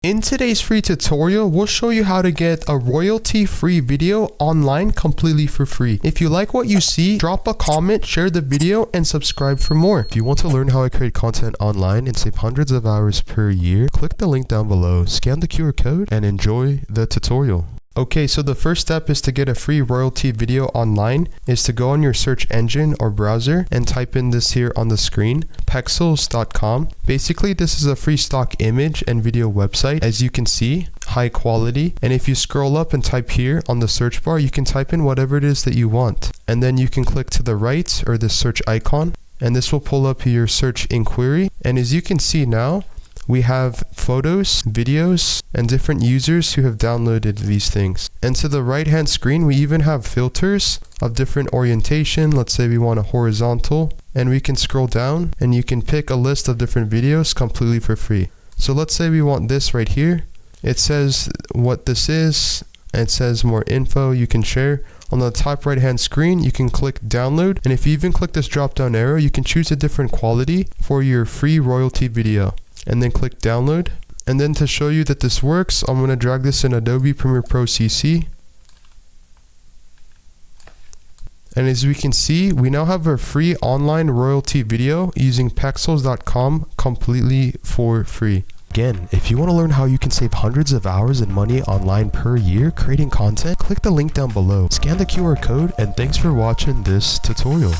In today's free tutorial, we'll show you how to get a royalty-free video online completely for free. If you like what you see, drop a comment, share the video, and subscribe for more. If you want to learn how I create content online and save hundreds of hours per year, click the link down below, scan the QR code, and enjoy the tutorial. Okay, so the first step is to get a free royalty video online is to go on your search engine or browser and type in this here on the screen, pexels.com. Basically, this is a free stock image and video website, as you can see, high quality. And if you scroll up and type here on the search bar, you can type in whatever it is that you want. And then you can click to the right or the search icon, and this will pull up your search inquiry. And as you can see now, we have photos, videos, and different users who have downloaded these things. And to the right hand screen, we even have filters of different orientation. Let's say we want a horizontal, and we can scroll down and you can pick a list of different videos completely for free. So let's say we want this right here. It says what this is. It says more info you can share. On the top right hand screen, you can click download. And if you even click this drop down arrow, you can choose a different quality for your free royalty video. And then click download. And then to show you that this works, I'm going to drag this in Adobe Premiere Pro CC. And as we can see, we now have a free online royalty video using pexels.com completely for free. Again, if you want to learn how you can save hundreds of hours and money online per year creating content, click the link down below, scan the QR code, and thanks for watching this tutorial.